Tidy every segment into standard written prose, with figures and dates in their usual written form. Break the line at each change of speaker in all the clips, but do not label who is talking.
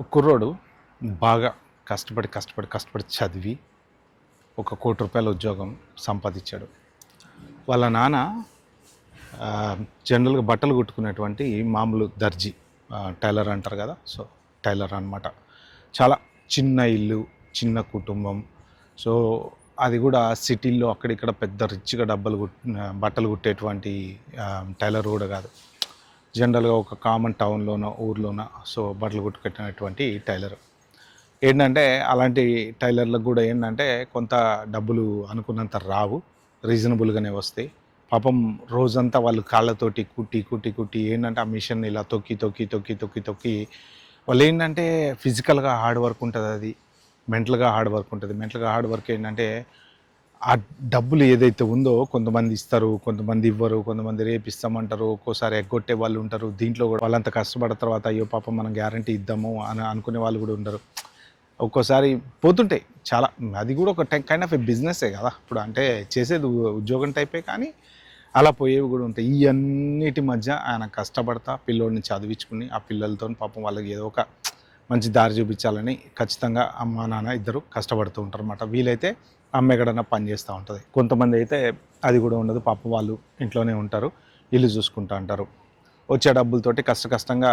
ఒక కుర్రోడు బాగా కష్టపడి చదివి ఒక ₹1,00,00,000 ఉద్యోగం సంపాదించాడు. వాళ్ళ నాన్న జనరల్‌గా బట్టలు కుట్టుకునేటువంటి మామూలు దర్జీ, టైలర్ అంటారు కదా! సో, టైలర్ అనమాట. చాలా చిన్న ఇల్లు, చిన్న కుటుంబం. సో, అది కూడా సిటీల్లో అక్కడిక్కడ పెద్ద రిచ్‌గా బట్టలు కుట్టేటువంటి టైలర్ కూడా కాదు. జనరల్‌గా ఒక కామన్ టౌన్‌లోనో, ఊర్లోనో సో, బట్టలు కుట్టుకునేటువంటి టైలర్. ఏంటంటే అలాంటి టైలర్లకు కూడా ఏంటంటే కొంత డబ్బులు అనుకున్నంత రావు, రీజనబుల్గానే వస్తాయి. పాపం రోజంతా వాళ్ళు కాళ్ళతోటి కుట్టి ఏంటంటే ఆ మిషన్ ఇలా తొక్కి వాళ్ళు ఏంటంటే ఫిజికల్గా హార్డ్ వర్క్ ఉంటుంది, అది మెంటల్గా హార్డ్ వర్క్ ఉంటుంది. మెంటల్గా హార్డ్ వర్క్ ఏంటంటే ఆ డబ్బులు ఏదైతే ఉందో కొంతమంది ఇస్తారు, కొంతమంది ఇవ్వరు, కొంతమంది రేపిస్తామంటారు, ఒక్కోసారి ఎగ్గొట్టే వాళ్ళు ఉంటారు. దీంట్లో కూడా వాళ్ళంత కష్టపడిన తర్వాత అయ్యో పాపం మనం గ్యారంటీ ఇద్దాము అని అనుకునే వాళ్ళు కూడా ఉండరు. ఒక్కోసారి పోతుంటాయి చాలా. అది కూడా ఒక కైండ్ ఆఫ్ ఏ బిజినెస్సే కదా ఇప్పుడు, అంటే చేసేది ఉద్యోగం టైపే, కానీ అలా పోయేవి కూడా ఉంటాయి. ఈ అన్నిటి మధ్య ఆయన కష్టపడతా పిల్లోడిని చదివించుకుని ఆ పిల్లలతో పాపం వాళ్ళకి ఏదో ఒక మంచి దారి చూపించాలని ఖచ్చితంగా అమ్మ నాన్న ఇద్దరు కష్టపడుతూ ఉంటారు అన్నమాట. వీలైతే అమ్మ ఎక్కడన్నా పని చేస్తూ ఉంటుంది. కొంతమంది అయితే అది కూడా ఉండదు, పాపం వాళ్ళు ఇంట్లోనే ఉంటారు, ఇల్లు చూసుకుంటూ ఉంటారు. వచ్చే డబ్బులతోటి కష్టంగా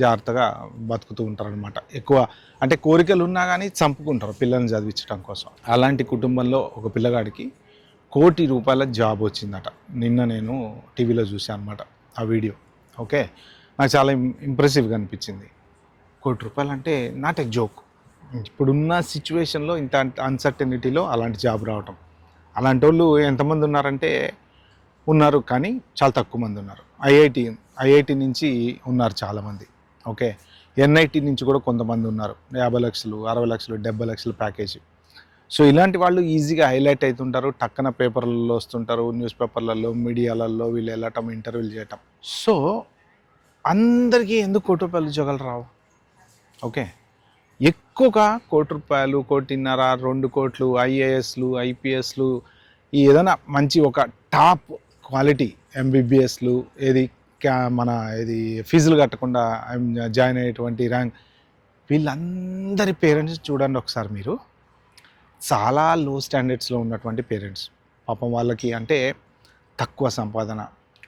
జాగ్రత్తగా బతుకుతూ ఉంటారు అనమాట. ఎక్కువ అంటే కోరికలు ఉన్నా కానీ చంపుకుంటారు పిల్లల్ని చదివించడం కోసం. అలాంటి కుటుంబంలో ఒక పిల్లగాడికి ₹1,00,00,000 జాబ్ వచ్చిందట. నిన్న నేను టీవీలో చూసాను అనమాట ఆ వీడియో. ఓకే, నాకు చాలా ఇంప్రెసివ్గా అనిపించింది. ₹1,00,00,000 అంటే నాట్ ఏ జోక్. ఇప్పుడున్న సిచ్యువేషన్లో ఇంత అన్సర్టనిటీలో అలాంటి జాబ్ రావటం. అలాంటి వాళ్ళు ఎంతమంది ఉన్నారంటే ఉన్నారు, కానీ చాలా తక్కువ మంది ఉన్నారు. ఐఐటి నుంచి ఉన్నారు చాలామంది. ఓకే, ఎన్ఐటి నుంచి కూడా కొంతమంది ఉన్నారు. 50 లక్షలు, 60 లక్షలు, 70 లక్షలు ప్యాకేజీ. సో ఇలాంటి వాళ్ళు ఈజీగా హైలైట్ అవుతుంటారు, టక్కన పేపర్లలో వస్తుంటారు, న్యూస్ పేపర్లలో, మీడియాలలో వీళ్ళు వెళ్ళటం, ఇంటర్వ్యూలు చేయటం. సో అందరికీ ఎందుకు ₹1,00,00,000 ఉద్యోగాలు రావు? ఓకే, ఎక్కువగా ₹1,00,00,000, 1,50,00,000, 2,00,00,000 ఐఏఎస్లు, ఐపీఎస్లు, ఈ ఏదైనా మంచి ఒక టాప్ క్వాలిటీ ఎంబీబీఎస్లు, మన ఫీజులు కట్టకుండా జాయిన్ అయ్యేటువంటి ర్యాంక్, వీళ్ళందరి పేరెంట్స్ చూడండి ఒకసారి మీరు. చాలా లో స్టాండర్డ్స్లో ఉన్నటువంటి పేరెంట్స్. పాపం వాళ్ళకి అంటే తక్కువ సంపాదన,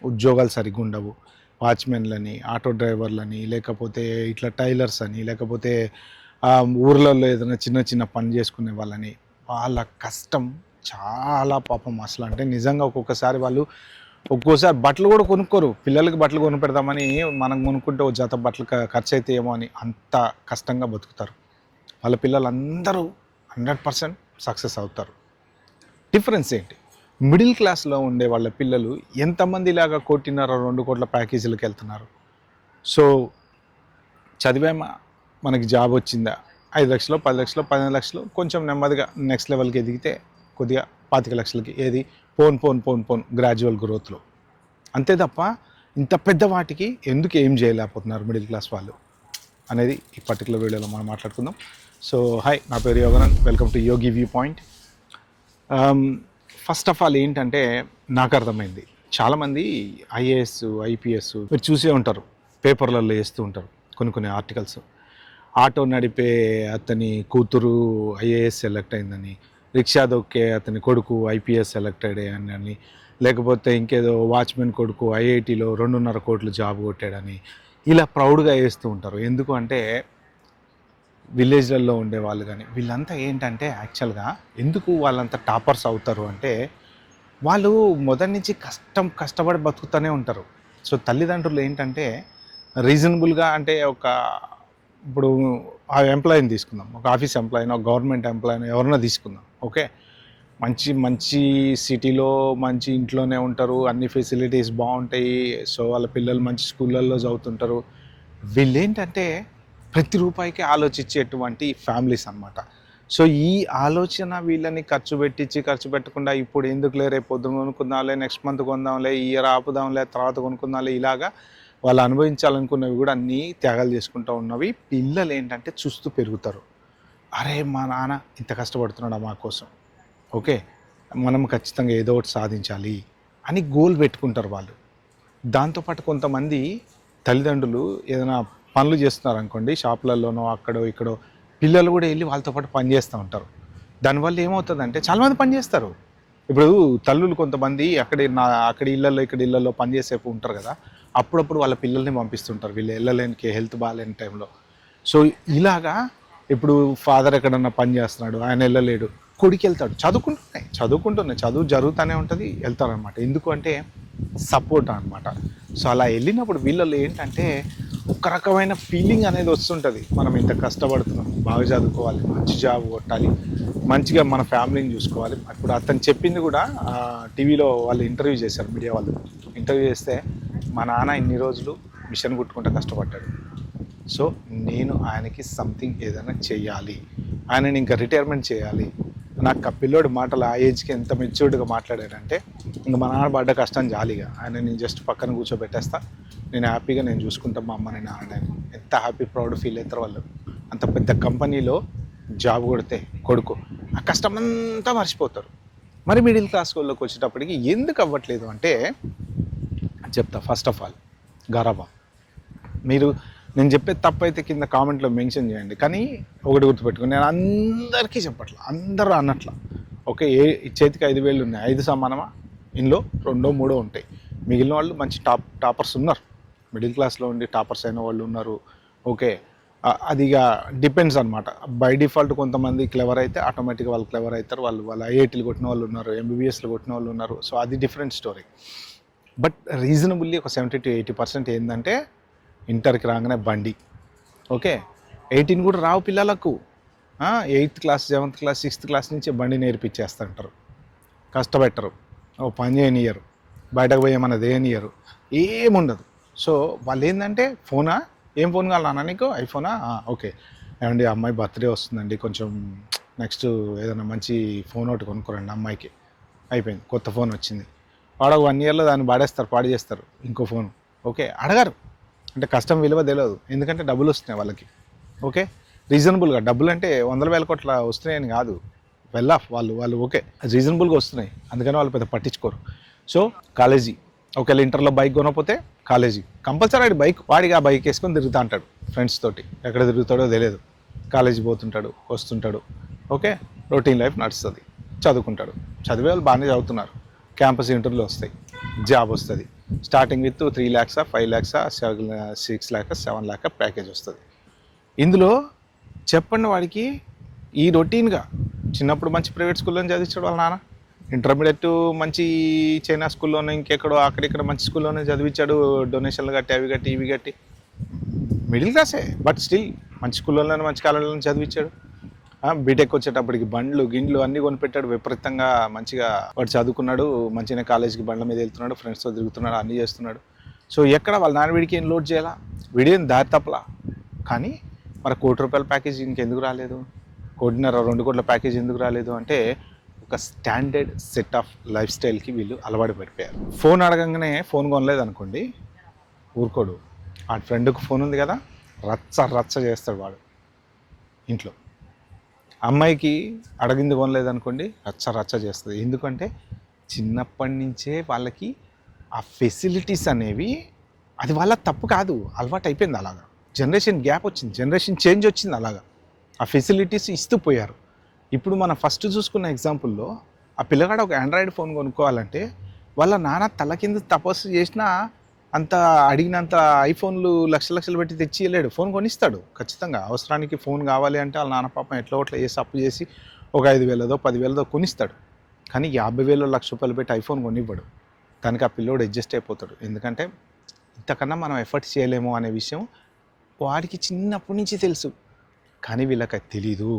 ఉద్యోగాలు సరిగ్గా ఉండవు. వాచ్మెన్లని, ఆటో డ్రైవర్లని, లేకపోతే ఇట్లా టైలర్స్ అని, లేకపోతే ఊర్లలో ఏదైనా చిన్న పని చేసుకునే వాళ్ళని, వాళ్ళ కష్టం చాలా పాపం అసలు. అంటే నిజంగా ఒక్కోసారి బట్టలు కూడా కొనుక్కోరు. పిల్లలకి బట్టలు కొని పెడదామని మనం కొనుక్కుంటే ఒక జత బట్టలు ఖర్చు అయితే ఏమో అని అంత కష్టంగా బతుకుతారు. వాళ్ళ పిల్లలందరూ 100% సక్సెస్ అవుతారు. డిఫరెన్స్ ఏంటి? మిడిల్ క్లాస్లో ఉండే వాళ్ళ పిల్లలు ఎంతమంది ఇలాగా 1,50,00,000, 2,00,00,000 ప్యాకేజీలకు వెళ్తున్నారు. సో చదివామా, మనకి జాబ్ వచ్చిందా, 5 లక్షలు, 10 లక్షలు, 15 లక్షలు, కొంచెం నెమ్మదిగా నెక్స్ట్ లెవెల్కి ఎదిగితే కొద్దిగా 25 లక్షలకి, ఏది పోన్ గ్రాడ్యువల్ గ్రోత్లో. అంతే తప్ప ఇంత పెద్ద వాటికి ఎందుకు ఏం చేయలేకపోతున్నారు మిడిల్ క్లాస్ వాళ్ళు అనేది ఈ పర్టికులర్ వీడియోలో మనం మాట్లాడుకుందాం. సో హాయ్, నా పేరు Yoganan, welcome to Yogi viewpoint. First of all ఏంటంటే నాకు అర్థమైంది, చాలామంది ఐఏఎస్, ఐపీఎస్ మీరు చూసే ఉంటారు, పేపర్లలో వేస్తూ ఉంటారు కొన్ని ఆర్టికల్స్. ఆటో నడిపే అతని కూతురు ఐఏఎస్ సెలెక్ట్ అయిందని, రిక్షా దొక్కే అతని కొడుకు ఐపీఎస్ సెలెక్ట్ అయ్యాడని, లేకపోతే ఇంకేదో వాచ్మెన్ కొడుకు ఐఐటీలో 2.5 కోట్లు జాబ్ కొట్టాడని, ఇలా ప్రౌడ్గా వేస్తూ ఉంటారు. ఎందుకు అంటే విలేజ్లలో ఉండేవాళ్ళు కానీ వీళ్ళంతా ఏంటంటే యాక్చువల్గా ఎందుకు వాళ్ళంతా టాపర్స్ అవుతారు అంటే వాళ్ళు మొదటి నుంచి కష్టపడి బతుకుతూనే ఉంటారు. సో తల్లిదండ్రులు ఏంటంటే రీజనబుల్గా, అంటే ఇప్పుడు ఆ ఎంప్లాయీని తీసుకుందాం, ఒక ఆఫీస్ ఎంప్లాయీని, ఒక గవర్నమెంట్ ఎంప్లాయీని, ఎవరైనా తీసుకుందాం. ఓకే, మంచి సిటీలో మంచి ఇంట్లోనే ఉంటారు, అన్ని ఫెసిలిటీస్ బాగుంటాయి. సో వాళ్ళ పిల్లలు మంచి స్కూళ్ళల్లో చదువుతుంటారు. వీళ్ళేంటంటే ప్రతి రూపాయికి ఆలోచించేటువంటి ఫ్యామిలీస్ అన్నమాట. సో ఈ ఆలోచన వీళ్ళని ఖర్చు పెట్టకుండా ఇప్పుడు ఎందుకులే, రేపు పొద్దున కొనుక్కుందాంలే, నెక్స్ట్ మంత్ కొందాంలే, ఈ ఇయర్ ఆపుదాంలే, తర్వాత కొనుక్కుందాంలే, ఇలాగా వాళ్ళు అనుభవించాలనుకున్నవి కూడా అన్నీ త్యాగాలు చేసుకుంటూ ఉన్నవి. పిల్లలు ఏంటంటే చూస్తూ పెరుగుతారు. అరే మా నాన్న ఇంత కష్టపడుతున్నాడా మా కోసం, ఓకే మనం ఖచ్చితంగా ఏదో ఒకటి సాధించాలి అని గోల్ పెట్టుకుంటారు వాళ్ళు. దాంతోపాటు కొంతమంది తల్లిదండ్రులు ఏదైనా పనులు చేస్తున్నారు అనుకోండి, షాపులలోనో అక్కడో ఇక్కడో, పిల్లలు కూడా వెళ్ళి వాళ్ళతో పాటు పని చేస్తూ ఉంటారు. దానివల్ల ఏమవుతుందంటే చాలామంది పని చేస్తారు. ఇప్పుడు తల్లులు కొంతమంది అక్కడ ఇళ్ళల్లో ఇక్కడ ఇళ్ళల్లో పనిచేసే ఉంటారు కదా, అప్పుడప్పుడు వాళ్ళ పిల్లల్ని పంపిస్తుంటారు వీళ్ళు వెళ్ళలేనికి, హెల్త్ బాగాలేని టైంలో. సో ఇలాగా ఇప్పుడు ఫాదర్ ఎక్కడన్నా పని చేస్తున్నాడు, ఆయన వెళ్ళలేడు, కొడుకు వెళ్తాడు. చదువుకుంటున్నాయి చదువు జరుగుతూనే ఉంటుంది, వెళ్తారనమాట. ఎందుకు అంటే సపోర్ట్ అనమాట. సో అలా వెళ్ళినప్పుడు వీళ్ళల్లో ఏంటంటే ఒక రకమైన ఫీలింగ్ అనేది వస్తుంటుంది, మనం ఇంత కష్టపడుతున్నాం, బాగా చదువుకోవాలి, మంచి జాబ్ కొట్టాలి, మంచిగా మన ఫ్యామిలీని చూసుకోవాలి. ఇప్పుడు అతను చెప్పింది కూడా టీవీలో వాళ్ళు ఇంటర్వ్యూ చేశారు, మీడియా వాళ్ళు ఇంటర్వ్యూ చేస్తే, మా నాన్న ఇన్ని రోజులు మిషన్ కుట్టుకుంటూ కష్టపడ్డాడు, సో నేను ఆయనకి సంథింగ్ ఏదైనా చేయాలి, ఆయనని ఇంకా రిటైర్మెంట్ చేయాలి. నాకు ఆ పిల్లోడి మాటలు ఆ ఏజ్కి ఎంత మెచ్యూర్డ్గా మాట్లాడాడంటే, ఇంకా మా నాన్న పడ్డ కష్టం జాలిగా ఆయన నేను జస్ట్ పక్కన కూర్చోబెట్టేస్తా, నేను హ్యాపీగా నేను చూసుకుంటాను మా అమ్మని నాన్నని. ఎంత హ్యాపీ ప్రౌడ్ ఫీల్ అవుతారు వాళ్ళు. అంత పెద్ద కంపెనీలో జాబ్ కొడితే కొడుకు ఆ కష్టమంతా మర్చిపోతారు. మరి మిడిల్ క్లాస్ వాళ్ళకి వచ్చేటప్పటికి ఎందుకు అవ్వట్లేదు అంటే చెప్తా. ఫస్ట్ ఆఫ్ ఆల్ గరాబా. నేను చెప్పే తప్పు అయితే కింద కామెంట్లో మెన్షన్ చేయండి, కానీ ఒకటి గుర్తుపెట్టుకుని, నేను అందరికీ చెప్పట్లా, అందరూ అన్నట్లా. ఓకే, చేతికి 5,000 ఉన్నాయి, 5 సమానమా? ఇందులో 2, 3 ఉంటాయి. మిగిలిన వాళ్ళు మంచి టాపర్స్ ఉన్నారు, మిడిల్ క్లాస్లో ఉండి టాపర్స్ అయిన వాళ్ళు ఉన్నారు. ఓకే, అది ఇక డిపెండ్స్ అనమాట. బై డిఫాల్ట్ కొంతమంది క్లెవర్ అయితే ఆటోమేటిక్గా వాళ్ళు క్లెవర్ అవుతారు, వాళ్ళు ఐఐటీలు కొట్టిన వాళ్ళు ఉన్నారు, ఎంబీబీఎస్లు కొట్టిన వాళ్ళు ఉన్నారు. సో అది డిఫరెంట్ స్టోరీ. బట్ రీజనబుల్లీ ఒక 70 to 80% ఏంటంటే ఇంటర్కి రాగానే బండి. ఓకే, 18 కూడా రావు పిల్లలకు. 8th class 7th class 6th class నుంచి బండి నేర్పించేస్తుంటారు, కష్టపెట్టరు, ఓ పని చేయనియరు, బయటకు పోయి ఏమన్నా దేనియరు, ఏముండదు. సో వాళ్ళు ఏంటంటే ఫోనా, ఏం ఫోన్ కావాలన్నా నీకు, ఐఫోనా? ఓకే, ఏమండి అమ్మాయి బర్త్డే వస్తుందండి, కొంచెం నెక్స్ట్ ఏదైనా మంచి ఫోన్ ఒకటి కొనుక్కోరండి అమ్మాయికి. అయిపోయింది, కొత్త ఫోన్ వచ్చింది. వాడు 1 yearలో దాన్ని పాడు చేస్తారు ఇంకో ఫోన్. ఓకే, అడగారు, అంటే కష్టం విలువ తెలియదు, ఎందుకంటే డబ్బులు వస్తున్నాయి వాళ్ళకి. ఓకే, రీజనబుల్గా డబ్బులు అంటే 100,000 కోట్ల వస్తున్నాయని కాదు, వెల్ ఆఫ్ వాళ్ళు ఓకే రీజనబుల్గా వస్తున్నాయి, అందుకని వాళ్ళు పెద్ద పట్టించుకోరు. సో కాలేజీ, ఒకవేళ ఇంటర్లో బైక్ కొనకపోతే కాలేజీ కంపల్సరీ ఆడి వాడిగా బైక్ వేసుకొని తిరుగుతూ ఉంటాడు ఫ్రెండ్స్ తోటి, ఎక్కడ తిరుగుతాడో తెలియదు, కాలేజీ పోతుంటాడు వస్తుంటాడు. ఓకే, రొటీన్ లైఫ్ నడుస్తుంది, చదువుకుంటాడు, చదివే వాళ్ళు బాగానే చదువుతున్నారు, క్యాంపస్ ఇంటర్వ్యూలు వస్తాయి, జాబ్ వస్తుంది, starting with 3 lakhs 5 lakhs 6 lakhs 7 lakh package వస్తుంది. ఇందులో చెప్పండి వాడికి ఈ రొటీన్గా చిన్నప్పుడు మంచి ప్రైవేట్ స్కూల్లో చదివించాడు వాళ్ళ నాన్న, ఇంటర్మీడియట్ మంచి చైనా స్కూల్లోనే ఇంకెక్కడో అక్కడిక్కడ మంచి స్కూల్లోనే చదివించాడు, డొనేషన్లు కట్టి అవి కట్టి ఇవి కట్టి, మిడిల్ క్లాసే బట్ స్టిల్ మంచి స్కూల్లోనే మంచి కాలేజీలోనే చదివించాడు. బీటెక్ వచ్చేటప్పటికి బండ్లు గిండ్లు అన్నీ కొనిపెట్టాడు విపరీతంగా, మంచిగా వాడు చదువుకున్నాడు, మంచిగా కాలేజీకి బండ్ల మీద వెళ్తున్నాడు, ఫ్రెండ్స్తో తిరుగుతున్నాడు, అన్నీ చేస్తున్నాడు. సో ఎక్కడ వాళ్ళ నాన్న వీడికి ఏం లోడ్ చేయాలా, వీడియో దారి తప్పలా. కానీ మరి ₹1,00,00,000 ప్యాకేజ్ ఇంకెందుకు రాలేదు, 1.5 2 కోట్ల ప్యాకేజ్ ఎందుకు రాలేదు అంటే ఒక స్టాండర్డ్ సెట్ ఆఫ్ లైఫ్ స్టైల్కి వీళ్ళు అలవాటు పడిపోయారు. ఫోన్ అడగంగానే ఫోన్ కొనలేదు అనుకోండి, ఊరుకోడు. ఆ ఫ్రెండ్కి ఫోన్ ఉంది కదా, రచ్చ చేస్తాడు వాడు ఇంట్లో. అమ్మాయికి అడిగింది కొనలేదనుకోండి, రచ్చ చేస్తుంది. ఎందుకంటే చిన్నప్పటి నుంచే వాళ్ళకి ఆ ఫెసిలిటీస్ అనేవి, అది వాళ్ళ తప్పు కాదు, అలవాటు అయిపోయింది. అలాగా జనరేషన్ గ్యాప్ వచ్చింది, జనరేషన్ చేంజ్ వచ్చింది, అలాగా ఆ ఫెసిలిటీస్ ఇస్తూ పోయారు. ఇప్పుడు మనం ఫస్ట్ చూసుకున్న ఎగ్జాంపుల్లో ఆ పిల్లగాడు ఒక ఆండ్రాయిడ్ ఫోన్ కొనుక్కోవాలంటే వాళ్ళ నాన్న తల కింద తపస్సు చేసినా అంత అడిగినంత ఐఫోన్లు లక్షలు పెట్టి తెచ్చి వెళ్ళాడు, ఫోన్ కొనిస్తాడు ఖచ్చితంగా. అవసరానికి ఫోన్ కావాలి అంటే వాళ్ళ నాన్న పాపం ఎట్లా వేసి అప్పు చేసి ఒక 5,000 10,000 కొనిస్తాడు. కానీ 50,000 ₹1,00,000 పెట్టి ఐఫోన్ కొనివ్వడు. దానికి ఆ పిల్లోడు అడ్జస్ట్ అయిపోతాడు, ఎందుకంటే ఇంతకన్నా మనం ఎఫర్ట్ చేయలేము అనే విషయం వాడికి చిన్నప్పటి నుంచి తెలుసు. కానీ వీళ్ళకి అది తెలీదు.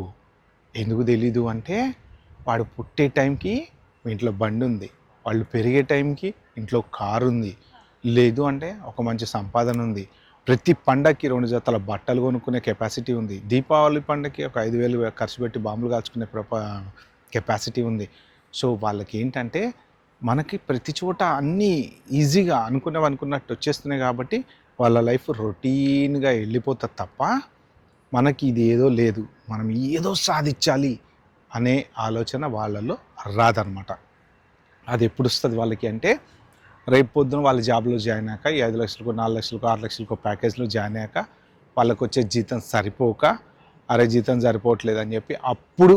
ఎందుకు తెలీదు అంటే వాడు పుట్టే టైంకి ఇంట్లో బండి ఉంది, వాళ్ళు పెరిగే టైంకి ఇంట్లో కారు ఉంది, లేదు అంటే ఒక మంచి సంపాదన ఉంది, ప్రతి పండగకి 2 జతల బట్టలు కొనుక్కునే కెపాసిటీ ఉంది, దీపావళి పండగకి ఒక 5,000 ఖర్చు పెట్టి బాంబులు కాల్చుకునే కెపాసిటీ ఉంది. సో వాళ్ళకి ఏంటంటే మనకి ప్రతి చోట అన్నీ ఈజీగా అనుకున్నట్టు వచ్చేస్తున్నాయి కాబట్టి వాళ్ళ లైఫ్ రొటీన్గా వెళ్ళిపోతుంది తప్ప మనకి ఇది ఏదో లేదు, మనం ఏదో సాధించాలి అనే ఆలోచన వాళ్ళలో రాదనమాట. అది ఎప్పుడు వస్తుంది వాళ్ళకి అంటే రేపు పొద్దున వాళ్ళ జాబ్లో జాయిన్ అయ్యాక 5 లక్షలకు 4 లక్షలకు 6 లక్షలకు ప్యాకేజ్లో జాయిన్ అయ్యాక వాళ్ళకు వచ్చే జీతం సరిపోక అరే జీతం సరిపోవట్లేదు అని చెప్పి అప్పుడు,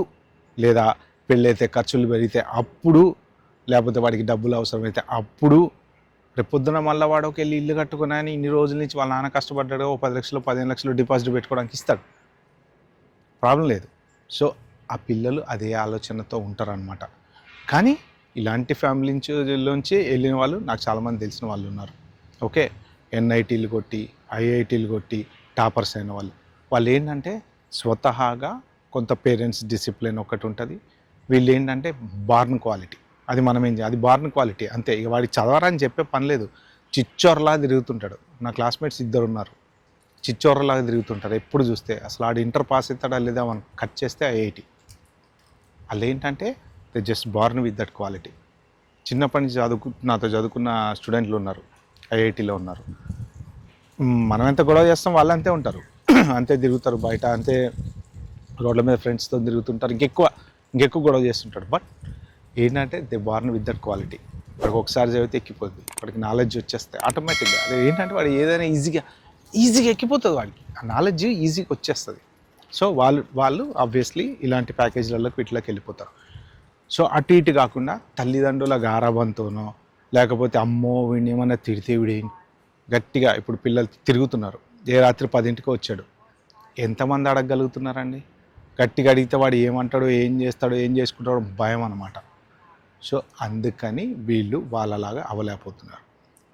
లేదా పెళ్ళైతే ఖర్చులు పెరిగితే అప్పుడు, లేకపోతే వాడికి డబ్బులు అవసరమైతే అప్పుడు, రేపొద్దున మళ్ళీ వాడు ఒక వెళ్ళి ఇల్లు కట్టుకుని ఇన్ని రోజుల నుంచి వాళ్ళ నాన్న కష్టపడ్డాడు, ఓ 10 లక్షలు 15 లక్షలు డిపాజిట్ పెట్టుకోవడానికి ఇస్తాడు, ప్రాబ్లం లేదు. సో ఆ పిల్లలు అదే ఆలోచనతో ఉంటారనమాట. కానీ ఇలాంటి ఫ్యామిలీ నుంచి వెళ్ళిన వాళ్ళు నాకు చాలామంది తెలిసిన వాళ్ళు ఉన్నారు. ఓకే, ఎన్ఐటీలు కొట్టి ఐఐటీలు కొట్టి టాపర్స్ అయిన వాళ్ళు ఏంటంటే స్వతహాగా కొంత పేరెంట్స్ డిసిప్లిన్ ఒకటి ఉంటుంది. వీళ్ళు ఏంటంటే బార్న్ క్వాలిటీ, అది మనం ఏం చేయాలి, అది బార్న్ క్వాలిటీ అంతే. ఇక వాడికి చదవరని చెప్పే పని లేదు, చిచ్చోర్లా తిరుగుతుంటాడు. నా క్లాస్మేట్స్ 2 ఉన్నారు, చిచ్చోర్లాగా తిరుగుతుంటారు. ఎప్పుడు చూస్తే అసలు ఆడు ఇంటర్ పాస్ అవుతాడా లేదా మనం కట్ చేస్తే ఐఐటి. వాళ్ళు ఏంటంటే they just born with that quality. చిన్నప్పటి నుంచి నాతో చదువుకున్న స్టూడెంట్లు ఉన్నారు, ఐఐటీలో ఉన్నారు. మనం ఎంత గొడవ చేస్తాం వాళ్ళు అంతే ఉంటారు, అంతే తిరుగుతారు బయట, అంతే రోడ్ల మీద ఫ్రెండ్స్తో తిరుగుతుంటారు, ఇంకెక్కువ గొడవ చేస్తుంటారు. బట్ ఏంటంటే they born with that quality. వాడికి ఒకసారి చదివితే ఎక్కిపోద్ది, వాడికి నాలెడ్జ్ వచ్చేస్తాయి ఆటోమేటిక్గా. అదే ఏంటంటే వాడు ఏదైనా ఈజీగా ఎక్కిపోతుంది, వాడికి ఆ నాలెడ్జ్ ఈజీగా వచ్చేస్తుంది. సో వాళ్ళు ఆబ్వియస్లీ ఇలాంటి ప్యాకేజీలలోకి వీటిలోకి వెళ్ళిపోతారు. సో అటు ఇటు కాకుండా తల్లిదండ్రుల గారాబంతోనో, లేకపోతే అమ్మో వీడిని ఏమన్నా తిడితే వీడి గట్టిగా, ఇప్పుడు పిల్లలు తిరుగుతున్నారు, ఏ రాత్రి 10ంటికి వచ్చాడు, ఎంతమంది అడగగలుగుతున్నారండి? గట్టిగా అడిగితే వాడు ఏమంటాడో, ఏం చేస్తాడో, ఏం చేసుకుంటాడో భయం అన్నమాట. సో అందుకని వీళ్ళు వాళ్ళలాగా అవ్వలేకపోతున్నారు.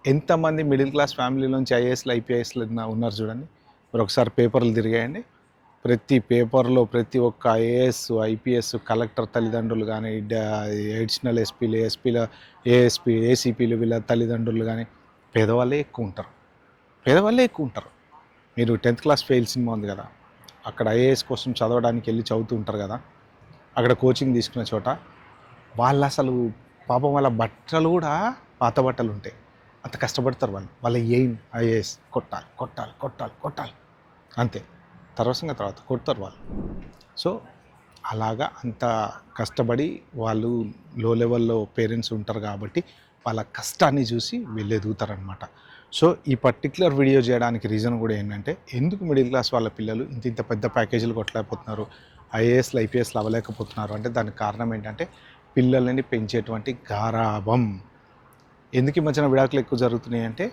ఎంతమంది మిడిల్ క్లాస్ ఫ్యామిలీలోంచి ఐఏఎస్లు ఐపీఎస్లు ఉన్నారు చూడండి. మీరు ఒకసారి పేపర్లు తిరిగేయండి, ప్రతి పేపర్లో ప్రతి ఒక్క ఐఏఎస్ ఐపీఎస్ కలెక్టర్ తల్లిదండ్రులు కానీ, అడిషనల్ ఎస్పీలు ఏసీపీలు వీళ్ళ తల్లిదండ్రులు కానీ పేదవాళ్ళే ఎక్కువ ఉంటారు. మీరు 10th క్లాస్ ఫెయిల్ సినిమా ఉంది కదా, అక్కడ ఐఏఎస్ కోసం చదవడానికి వెళ్ళి చదువుతూ ఉంటారు కదా, అక్కడ కోచింగ్ తీసుకునే చోట వాళ్ళు అసలు పాపం వాళ్ళ బట్టలు కూడా పాత బట్టలు ఉంటాయి, అంత కష్టపడతారు వాళ్ళ ఎయిమ్ ఐఏఎస్ కొట్టాలి అంతే, తర్వాత కొడతారు వాళ్ళు. సో అలాగా అంత కష్టపడి వాళ్ళు లో లెవెల్లో పేరెంట్స్ ఉంటారు కాబట్టి వాళ్ళ కష్టాన్ని చూసి వీళ్ళు ఎదుగుతారనమాట. సో ఈ పర్టికులర్ వీడియో చేయడానికి రీజన్ కూడా ఏంటంటే, ఎందుకు మిడిల్ క్లాస్ వాళ్ళ పిల్లలు ఇంత పెద్ద ప్యాకేజీలు కొట్టలేకపోతున్నారు, ఐఏఎస్లు ఐపీఎస్లు అవ్వలేకపోతున్నారు అంటే దానికి కారణం ఏంటంటే పిల్లలని పెంచేటువంటి గారాబం. ఎందుకు ఈ మధ్యన విడాకులు ఎక్కువ జరుగుతున్నాయి అంటే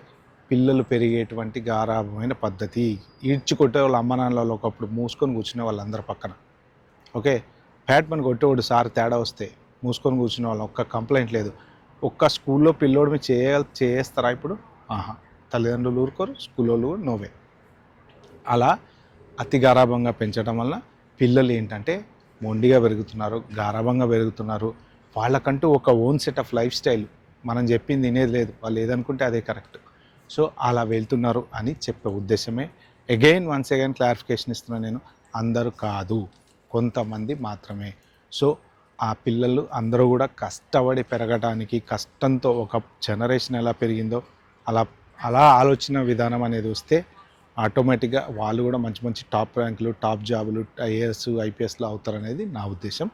పిల్లలు పెరిగేటువంటి గారాబమైన పద్ధతి. ఈడ్చుకొట్టే వాళ్ళ అమ్మ నాన్నలలో ఒకప్పుడు మూసుకొని కూర్చునే వాళ్ళందరూ పక్కన. ఓకే, బ్యాట్మెన్ కొట్టేవాడు సార్ తేడా వస్తే మూసుకొని కూర్చునే వాళ్ళం, ఒక్క కంప్లైంట్ లేదు. ఒక్క స్కూల్లో పిల్లోడు మీరు చేస్తారా ఇప్పుడు? తల్లిదండ్రులు ఊరుకోరు, స్కూల్లో నోవే. అలా అతి గారాబంగా పెంచడం వల్ల పిల్లలు ఏంటంటే మొండిగా పెరుగుతున్నారు, గారాబంగా పెరుగుతున్నారు. వాళ్ళకంటూ ఒక own set of life style, మనం చెప్పింది వినేది లేదు, వాళ్ళు ఏదనుకుంటే అదే కరెక్ట్. సో అలా వెళ్తున్నారు అని చెప్పే ఉద్దేశమే. వన్స్ అగైన్ క్లారిఫికేషన్ ఇస్తున్నాను నేను, అందరూ కాదు, కొంతమంది మాత్రమే. సో ఆ పిల్లలు అందరూ కూడా కష్టపడి పెరగడానికి, కష్టంతో ఒక జనరేషన్ ఎలా పెరిగిందో అలా ఆలోచన విధానం అనేది వస్తే ఆటోమేటిక్గా వాళ్ళు కూడా మంచి టాప్ ర్యాంకులు, టాప్ జాబులు, ఐఏఎస్ ఐపీఎస్లు అవుతారనేది నా ఉద్దేశం.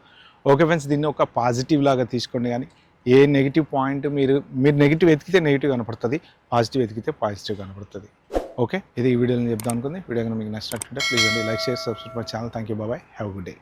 ఓకే ఫ్రెండ్స్, దీన్ని ఒక పాజిటివ్ లాగా తీసుకోండి. కానీ ఏ నెగిటివ్ పాయింట్ మీరు నెగిటివ్ వెతికితే నెగిటివ్ కనపడుతుంది, పాజిటివ్ వెతికితే పాజిటివ్ కనపడుతుంది. ఓకే, ఇది ఈ వీడియోని చెప్దాం అనుకుంది. వీడియో కనుక మీకు నచ్చినట్టుంటే ప్లీజ్ అండి like, share, subscribe my channel. Thank you, bye, have good day.